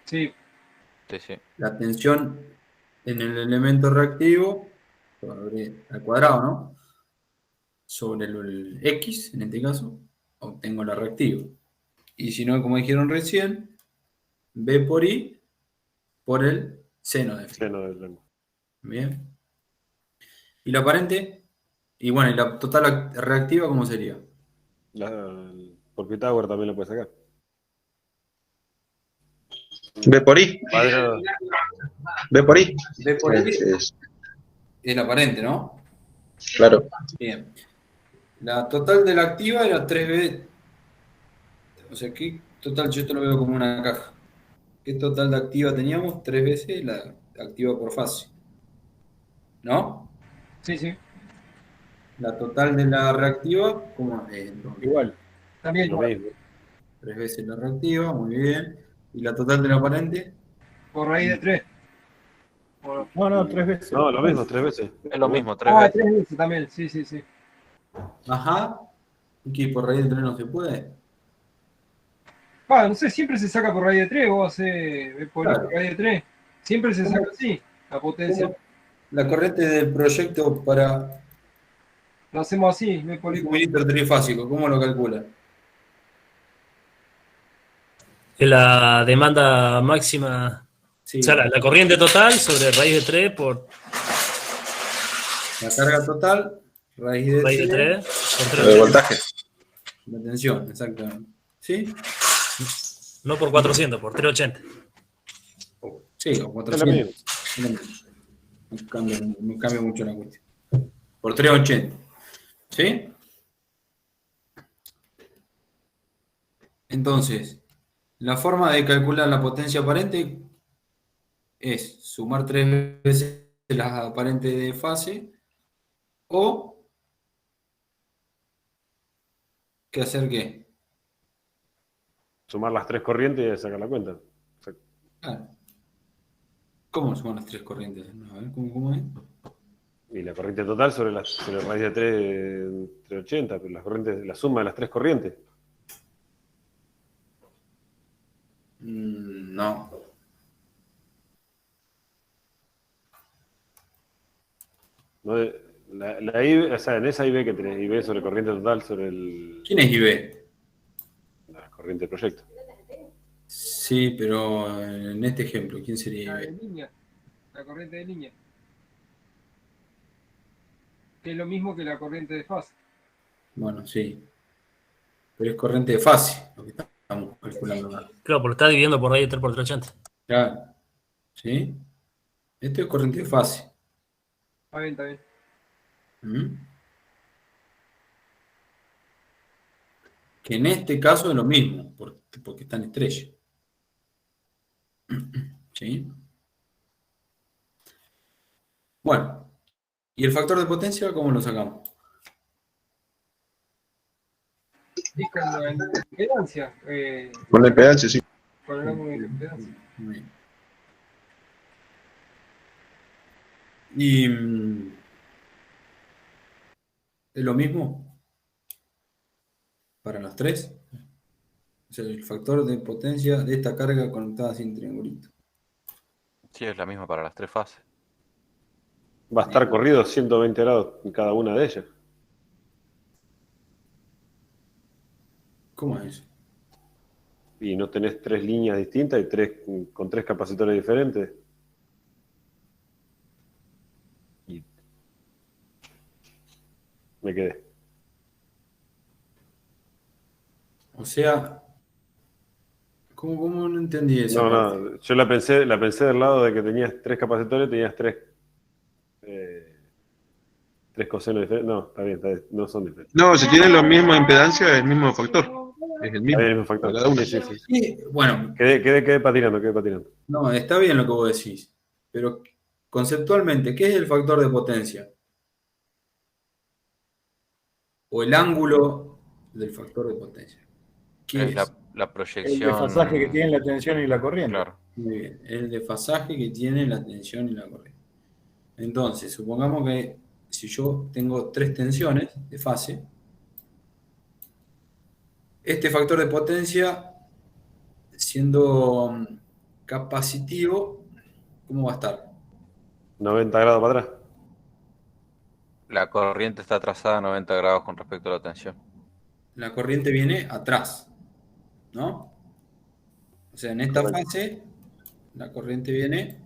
Sí, Sí, sí. La tensión en el elemento reactivo sobre al cuadrado, ¿no? Sobre el X, en este caso, obtengo la reactiva. Y si no, como dijeron recién, B por I por el seno de phi. Seno del ángulo. Bien. ¿Y la aparente? Y bueno, ¿y la total reactiva cómo sería? Por Pitágoras también lo puedes sacar. B por I. Cuadrado. B por I. B por X Es- es la aparente, ¿no? claro. Bien. La total de la activa era 3B. O sea, ¿qué total? Yo esto lo veo como una caja. ¿Qué total de activa teníamos? 3 veces la activa por fase. ¿No? sí. La total de la reactiva, ¿cómo es entonces? Igual. También Lo mismo. 3 veces la reactiva, muy bien. ¿Y la total de la aparente? por raíz de 3. No, 3 veces. No, lo mismo, 3 veces. Es lo mismo, 3 Ah, veces. 3 veces también, sí. Ajá. ¿Y que por raíz de 3 no se puede? No sé, siempre se saca por raíz de 3, vos hacés B por I Claro. por raíz de 3. Siempre se saca así, la potencia. La corriente del proyecto para Lo hacemos así, B por un I por suministro trifásico, ¿cómo lo calcula? Es la demanda máxima, Sí, o sea, la corriente total sobre raíz de 3 por la carga total, raíz de raíz de 3, 3 por Lo de 380. voltaje. la tensión, exactamente. ¿Sí? No por 400, por 380. Sí, o Es lo 400. mismo. Es lo mismo. No cambia mucho la cuestión. Por 380. ¿Sí? Entonces, la forma de calcular la potencia aparente es sumar 3 veces la aparente de fase o que hacer qué. Sumar las 3 corrientes y sacar la cuenta. Claro. ¿Cómo suman las 3 corrientes? A ver, ¿cómo es? Y la corriente total sobre la raíz de 380, pero las corrientes, la suma de las 3 corrientes. No. ¿No? La I, o sea, en esa IB que tenés, IB sobre corriente total sobre ¿Quién es IB? la corriente de proyecto. Sí, pero en este ejemplo, ¿quién sería La de IB? línea, la corriente de línea. Que es lo mismo que la corriente de fase. Bueno, sí. Pero es corriente de fase, lo que estamos calculando acá. Claro, porque está dividiendo por raíz de 3 por 380. Claro. ¿Sí? Esto es corriente de fase. Está bien, está bien. ¿Mm? Que en este caso es lo mismo, porque está en estrella. ¿Sí? Bueno, ¿y el factor de potencia cómo lo sacamos? Y con la impedancia, Con la impedancia, sí. con el ángulo de impedancia. Muy bien. Y es lo mismo para los tres. O sea, el factor de potencia de esta carga conectada sin triangulito. Sí, es la misma para las 3 fases. Va a estar corrido 120 grados en cada una de ellas. ¿Cómo es eso? Y no tenés 3 líneas distintas y con 3 capacitores diferentes. Y me quedé. O sea, ¿cómo no entendí esa No, parte? no, yo la pensé del lado de que tenías 3 capacitores, tenías 3 cosenos diferentes. No, está bien, no son diferentes. No, si tienen la misma impedancia, es el mismo factor. Es el Está mismo. bien, el mismo factor. Para cada uno. Sí, sí, sí. Sí, bueno, Quedé patinando. no, está bien lo que vos decís, pero conceptualmente, ¿qué es el factor de potencia? O el ángulo del factor de potencia. ¿Qué Es es? la El desfasaje que tiene proyección. la tensión y la corriente. Claro. Muy bien, el desfasaje que tiene la tensión y la corriente. Entonces, supongamos que si yo tengo 3 tensiones de fase, este factor de potencia, siendo capacitivo, ¿cómo va a estar? 90 grados para atrás. La corriente está trazada a 90 grados con respecto a la tensión. La corriente viene atrás, ¿no? O sea, en esta Correcto. fase, la corriente viene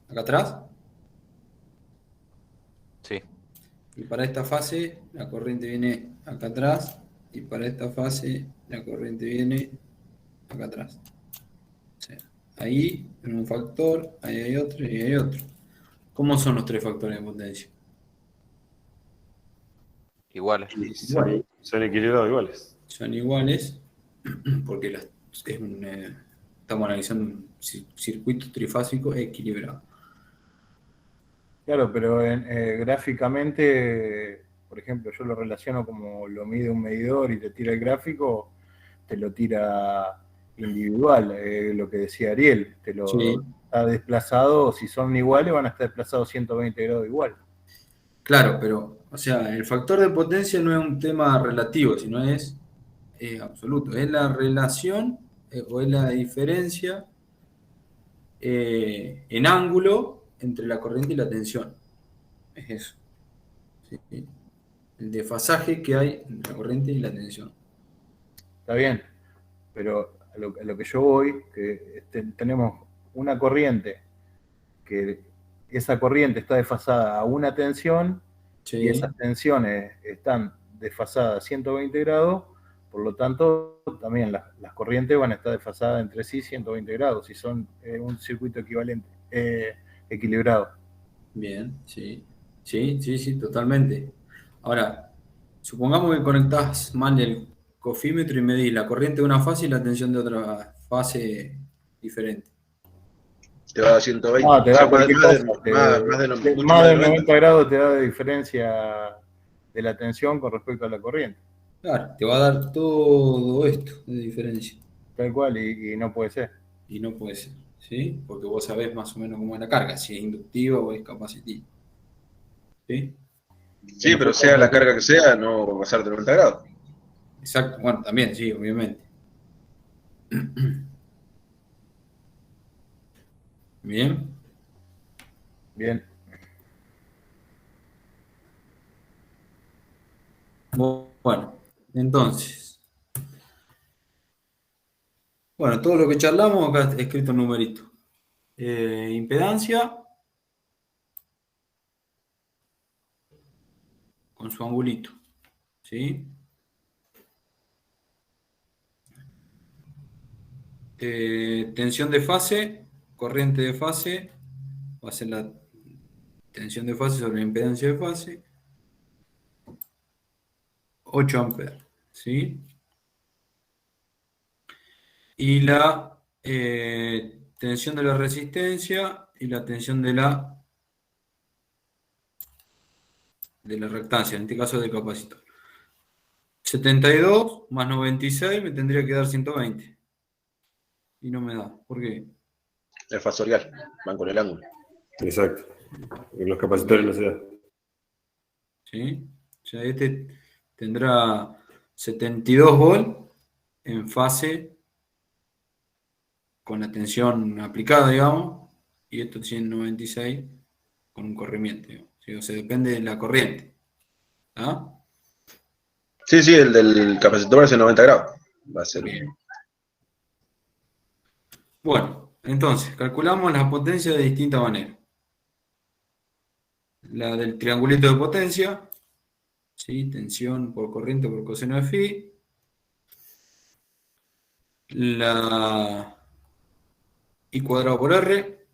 acá atrás, Sí. y para esta fase, la corriente viene acá atrás, y para esta fase, la corriente viene acá atrás. O sea, ahí en un factor, ahí hay otro y ahí hay otro. ¿Cómo son los 3 factores de potencia? Iguales. Y son equilibrados iguales. Son iguales porque estamos analizando un circuito trifásico equilibrado. Claro, pero gráficamente, por ejemplo, yo lo relaciono como lo mide un medidor y te tira el gráfico, te lo tira individual, lo que decía Ariel, Sí. está desplazado, si son iguales van a estar desplazados 120 grados igual. Claro, pero, o sea, el factor de potencia no es un tema relativo, sino es absoluto. Es la relación o es la diferencia en ángulo entre la corriente y la tensión. Es eso. ¿Sí? El desfasaje que hay entre la corriente y la tensión. Está bien, Pero a lo que yo voy, que tenemos una corriente, que esa corriente está desfasada a una tensión, y Sí, esas tensiones están desfasadas a 120 grados, por lo tanto, también las corrientes van a estar desfasadas entre sí 120 grados, si son un circuito equivalente, equilibrado. bien, sí. Sí, sí, sí, totalmente. Ahora, supongamos que conectás mal el cofímetro y medís la corriente de una fase y la tensión de otra fase diferente. Te va a 120. No, te O sea, da cualquier cosa. mucho Más más de del 90. 90 grados te da de diferencia de la tensión con respecto a la corriente. Claro, te va a dar todo esto de diferencia. Tal cual, y no puede ser. Y no puede ser, ¿sí? Porque vos sabés más o menos cómo es la carga, si es inductiva o es capacitiva. ¿Sí? Sí, pero sea la carga que sea, no va a pasar de 90 grados. Exacto, bueno, también, sí, obviamente. Bien. Bien. Bueno, entonces. Bueno, todo lo que charlamos acá está escrito en numerito. Impedancia con su angulito. ¿Sí? Tensión de fase, corriente de fase, va a ser la tensión de fase sobre la impedancia de fase, 8 amperes, ¿sí? Y la tensión de la resistencia y la tensión de la reactancia, en este caso del capacitor. 72 más 96 me tendría que dar 120. Y no me da. ¿Por qué? El fasorial, van con el ángulo. Exacto. En los capacitores no se da. ¿Sí? O sea, este tendrá 72 volts en fase con la tensión aplicada, digamos, y esto tiene 96 con un corrimiento, digamos. ¿Sí? O sea, depende de la corriente. ¿Ah? Sí, sí, el del capacitor es en 90 grados. Va a ser. Bien. Bueno, entonces, calculamos las potencias de distinta manera. La del triangulito de potencia, ¿sí? Tensión por corriente por coseno de phi. La I cuadrado por R,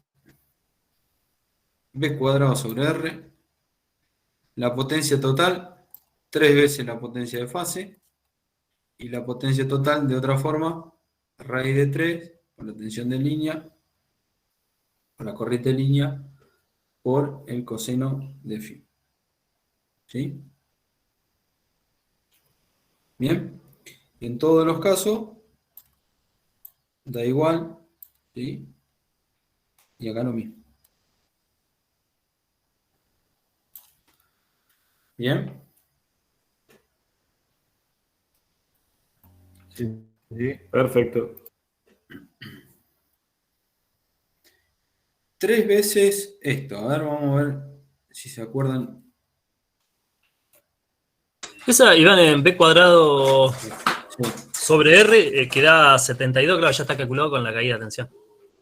B cuadrado sobre R, la potencia total, 3 veces la potencia de fase, y la potencia total de otra forma, raíz de 3, por la tensión de línea, por la corriente de línea, por el coseno de phi. ¿Sí? Bien. Y en todos los casos, da igual, ¿sí? Y acá lo mismo. Bien. Sí, sí. Perfecto. 3 veces esto. A ver, vamos a ver si se acuerdan. Esa, Iván, en B cuadrado Sí. sobre R, que da 72, claro, ya está calculado con la caída de tensión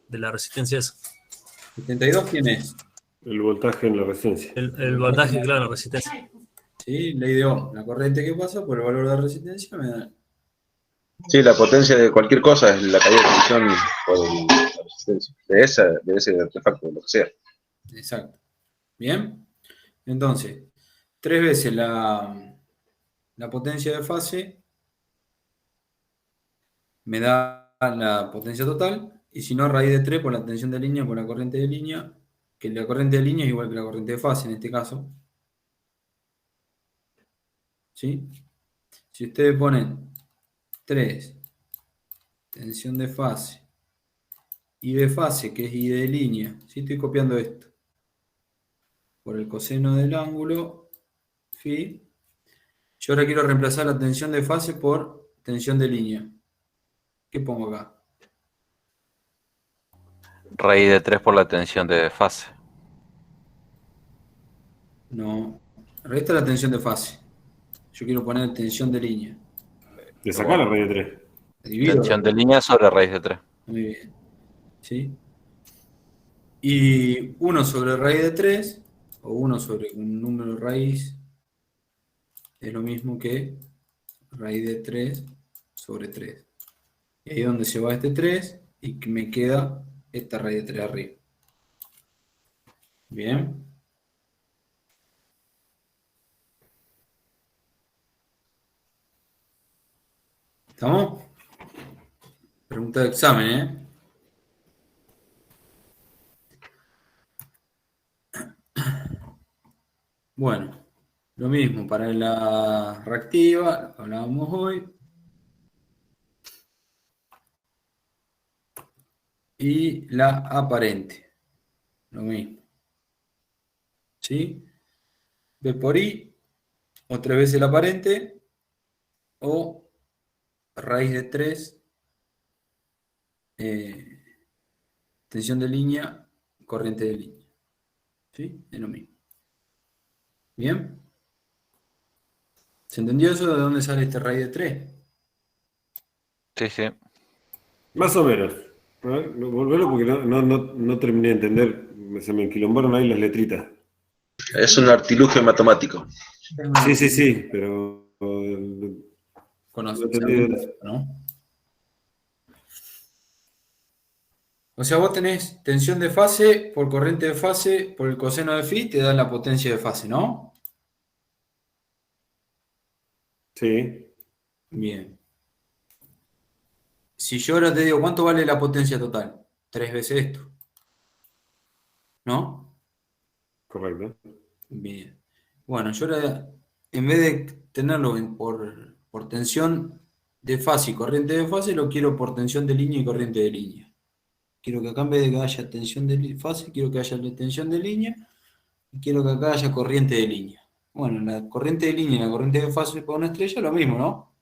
de la resistencia esa. 72, ¿quién es? El voltaje en la resistencia. El voltaje, claro, la resistencia. ¿Sí? Ley de Ohm. La corriente que pasa por el valor de resistencia me da. Sí, la potencia de cualquier cosa es la caída de tensión por la resistencia. De ese artefacto, de lo que sea. Exacto. Bien. Entonces, 3 veces la potencia de fase me da la potencia total. Y si no, raíz de 3 por la tensión de línea por la corriente de línea. Que la corriente de línea es igual que la corriente de fase en este caso. ¿Sí? Si ustedes ponen 3, tensión de fase, y de fase, que es I de línea, ¿sí? Estoy copiando esto, por el coseno del ángulo, phi. Yo ahora quiero reemplazar la tensión de fase por tensión de línea. ¿Qué pongo acá? Raíz de 3 por la tensión de fase. No, resta la tensión de fase. Yo quiero poner tensión de línea. Le sacá la raíz de 3. Divido. Tensión de línea sobre raíz de 3. Muy bien. ¿Sí? Y 1 sobre raíz de 3, o 1 sobre un número raíz, es lo mismo que raíz de 3 sobre 3. Y ahí es donde se va este 3 y que me queda esta raíz de 3 arriba. Bien. ¿Estamos? Pregunta de examen, ¿eh? Bueno, lo mismo para la reactiva, lo que hablábamos hoy. Y la aparente, lo mismo. ¿Sí? B por I, o 3 veces la aparente, o raíz de 3, tensión de línea, corriente de línea. ¿Sí? Es lo mismo. ¿Bien? ¿Se entendió eso de dónde sale este raíz de 3? Sí, sí. Más o menos. A ver, volvelo porque no terminé de entender. Se me enquilombaron ahí las letritas. Es un artilugio matemático. Sí, pero Conoce, no entendí. ¿no? O sea, vos tenés tensión de fase por corriente de fase por el coseno de phi, te da la potencia de fase, ¿no? Sí, Bien. Si yo ahora te digo, ¿cuánto vale la potencia total? 3 veces esto. ¿No? correcto. Bien. Bueno, yo ahora, en vez de tenerlo por tensión de fase y corriente de fase, lo quiero por tensión de línea y corriente de línea. Quiero que acá en vez de que haya tensión de fase, quiero que haya tensión de línea y quiero que acá haya corriente de línea. Bueno, la corriente de línea y la corriente de fase para una estrella, lo mismo, ¿no?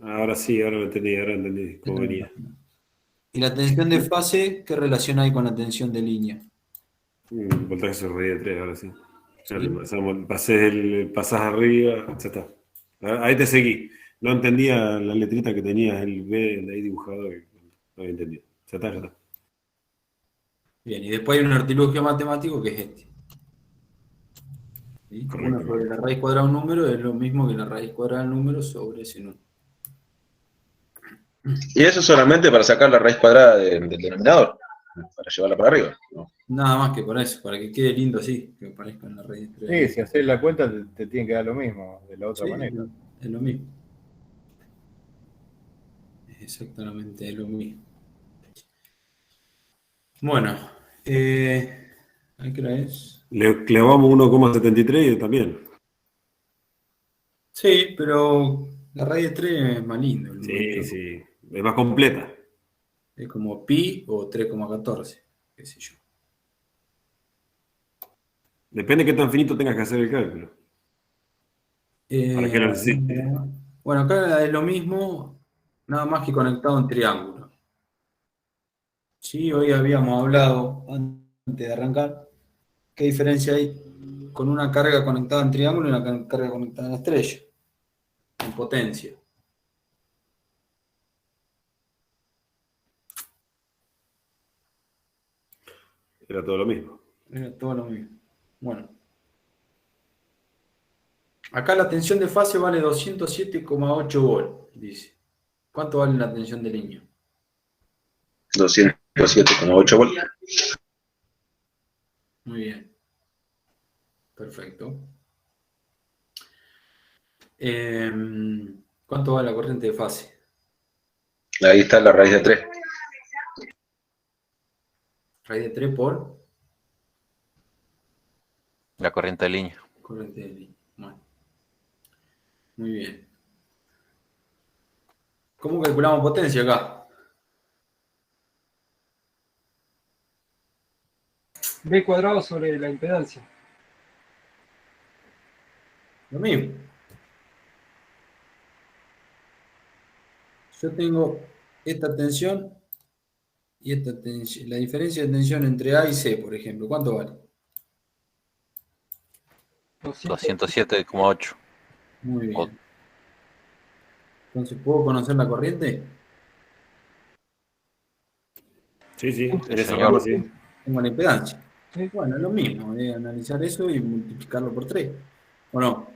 Ahora sí, ahora lo entendí cómo venía. Y la tensión de fase, ¿qué relación hay con la tensión de línea? Voltaje sobre raíz de 3, ahora sí. Ya ¿Sí? pasás arriba, ya está. Ahí te seguí. No entendía la letrita que tenías, el B ahí dibujado, que no había entendido. Ya está. Bien, y después hay un artilugio matemático que es este. ¿Sí? Correcto. 1 sobre la raíz cuadrada de un número es lo mismo que la raíz cuadrada del número sobre ese número. Y eso solamente para sacar la raíz cuadrada del denominador, para llevarla para arriba, ¿no? Nada más que por eso, para que quede lindo así, que parezca en la raíz de 3. Sí, si haces la cuenta te tiene que dar lo mismo, de la otra Sí, manera. es lo mismo. Es exactamente lo mismo. Bueno, ¿a qué hora es? Le clavamos 1,73 y también. Sí, pero la raíz de 3 es más lindo. El numerito. Sí. Es más completa. Es como pi o 3,14, qué sé yo. Depende de qué tan finito tengas que hacer el cálculo. ¿Para qué lo necesites? Bueno, acá es lo mismo, nada más que conectado en triángulo. Sí, hoy habíamos hablado, antes de arrancar, qué diferencia hay con una carga conectada en triángulo y una carga conectada en estrella, en potencia. Era todo lo mismo. Era todo lo mismo. Bueno. Acá la tensión de fase vale 207,8 volt, dice. ¿Cuánto vale la tensión de línea? 207,8 volts. Muy bien. Perfecto. ¿Cuánto vale la corriente de fase? Ahí está la raíz de 3. Raíz de 3 por La corriente de línea. corriente de línea. Bueno. Muy bien. ¿Cómo calculamos potencia acá? B cuadrado sobre la impedancia. Lo mismo. Yo tengo esta tensión y esta tensión. La diferencia de tensión entre A y C, por ejemplo, ¿cuánto vale? 207,8. Muy bien. Entonces, ¿puedo conocer la corriente? Sí, sí, en esa señor. rama sí. Tengo la impedancia. Sí. Bueno, es lo mismo, analizar eso y multiplicarlo por 3. ¿O no?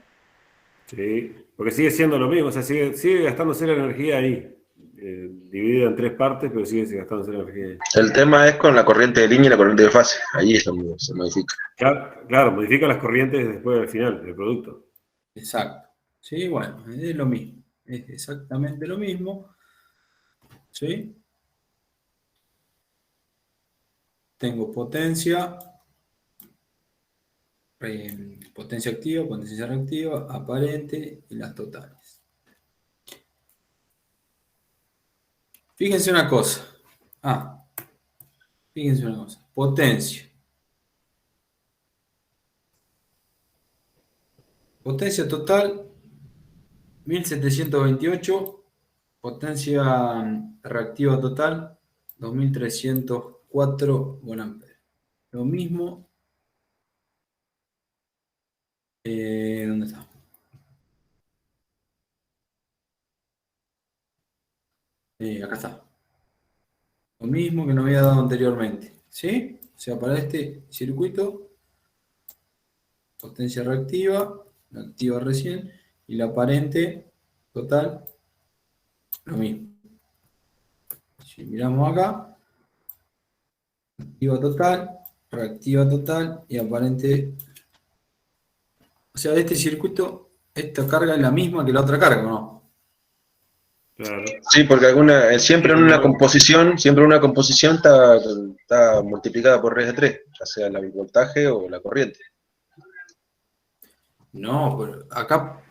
Sí, porque sigue siendo lo mismo, o sea, sigue gastándose la energía ahí. Dividida en tres partes, pero sigue gastándose la energía ahí. El tema es con la corriente de línea y la corriente de fase. Ahí es donde se modifica. Claro, claro, modifica las corrientes después del final del producto. Exacto. Sí, bueno, es lo mismo. Es exactamente lo mismo. ¿Sí? Tengo potencia activa, potencia reactiva, aparente y las totales. Fíjense una cosa. Fíjense una cosa. Potencia. Potencia total, 1728. Potencia reactiva total, 2304 volamperes. Lo mismo. ¿Dónde está? Acá está. Lo mismo que nos había dado anteriormente. ¿Sí? O sea, para este circuito, potencia reactiva, la activa recién, y la aparente total, lo mismo. Si miramos acá, activa total, reactiva total y aparente. O sea, este circuito, esta carga es la misma que la otra carga, ¿no? Claro. Sí, porque siempre en una composición, está multiplicada por raíz de 3, ya sea el voltaje o la corriente. No, pero acá,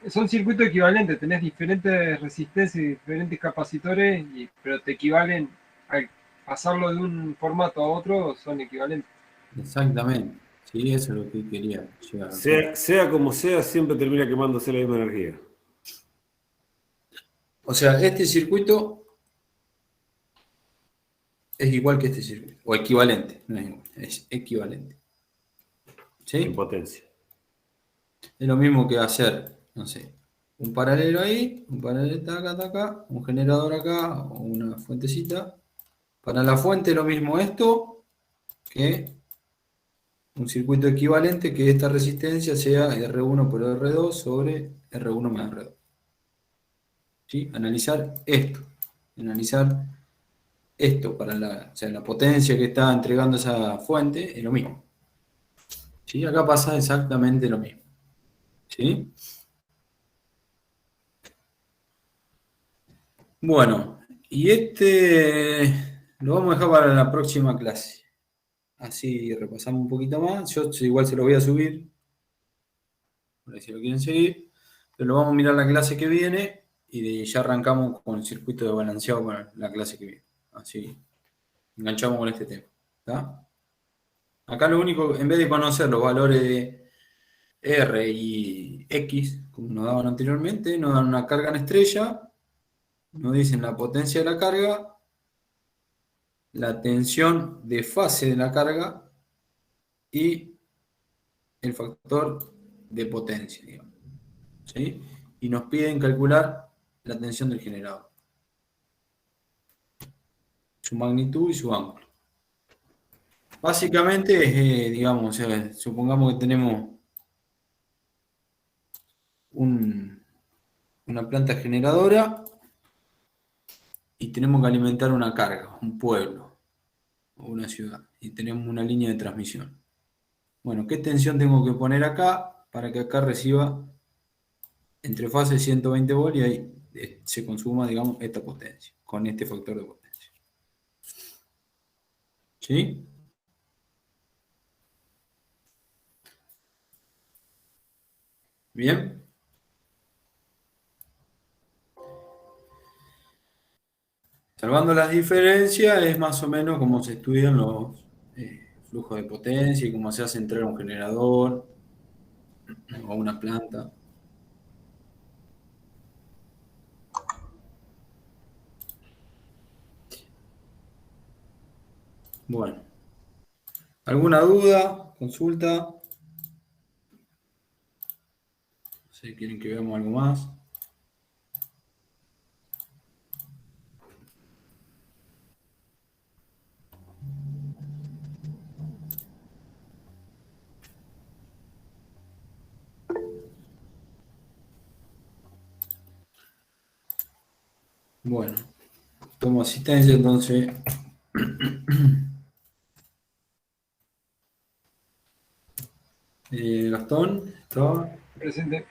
Son circuitos equivalentes, tenés diferentes resistencias y diferentes capacitores, pero te equivalen al pasarlo de un formato a otro, son equivalentes. exactamente. Sí, eso es lo que quería llegar al punto. Sea como sea, siempre termina quemándose la misma energía. O sea, este circuito es igual que este circuito, o equivalente, no es igual, es equivalente. En ¿Sí? potencia. Es lo mismo que hacer, no sé, un paralelo ahí, un paralelo acá, un generador acá, o una fuentecita. Para la fuente lo mismo esto que un circuito equivalente que esta resistencia sea R1 por R2 sobre R1 más R2. ¿Sí? Analizar esto para o sea, la potencia que está entregando esa fuente es lo mismo. ¿Sí? Acá pasa exactamente lo mismo. ¿Sí? Bueno, y lo vamos a dejar para la próxima clase. Así repasamos un poquito más. Yo igual se lo voy a subir, por ahí si lo quieren seguir. Pero lo vamos a mirar la clase que viene y ya arrancamos con el circuito de balanceado para la clase que viene. Así enganchamos con este tema. ¿Está? Acá lo único, en vez de conocer los valores de R y X, como nos daban anteriormente, nos dan una carga en estrella, nos dicen la potencia de la carga, la tensión de fase de la carga y el factor de potencia, digamos. ¿Sí? Y nos piden calcular la tensión del generador, su magnitud y su ángulo. Básicamente, digamos, supongamos que tenemos una planta generadora y tenemos que alimentar una carga, un pueblo o una ciudad, y tenemos una línea de transmisión. Bueno, ¿qué tensión tengo que poner acá para que acá reciba entre fase 120 volts y ahí se consuma, digamos, esta potencia, con este factor de potencia? ¿Sí? Bien. Salvando las diferencias, es más o menos como se estudian los flujos de potencia y cómo se hace entrar un generador o una planta. Bueno, ¿alguna duda? ¿Consulta? Si quieren que veamos algo más. Bueno, tomo asistencia entonces. Gastón, está. Presente.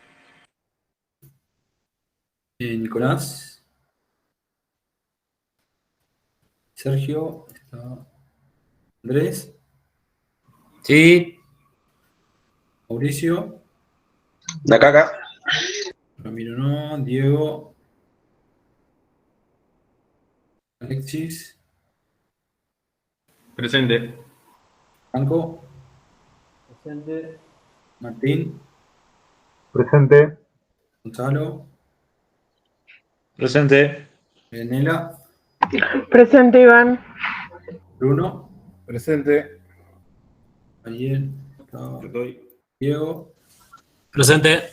Nicolás. Sergio, está. Andrés. Sí. Mauricio. Acá. Ramiro no. Diego. Alexis. Presente. Franco. Presente. Martín. Presente. Gonzalo. Presente. Nela. Presente, Iván. Bruno. Presente. Ariel. Está. Diego. Presente.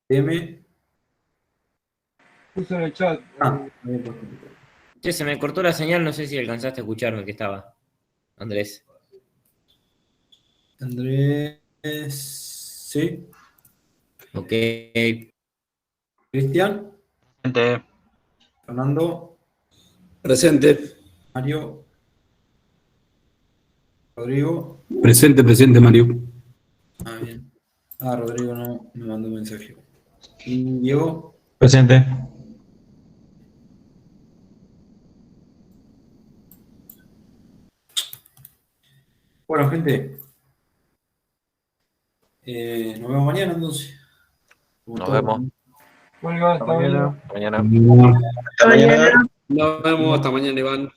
M. Puso en el chat. Había puesto. Che, se me cortó la señal, no sé si alcanzaste a escucharme que estaba. Andrés. Andrés. Sí. Ok. Cristian. Presente. Fernando. Presente. Mario. Rodrigo. Presente, Mario. Ah, bien. Ah, Rodrigo no me mandó un mensaje. ¿Y Diego? Presente. Bueno, gente. Nos vemos mañana entonces. Nos vemos. Bueno, Iván, Hasta está bien. mañana. Mañana. Hasta mañana. Mañana. Nos vemos hasta mañana, Iván.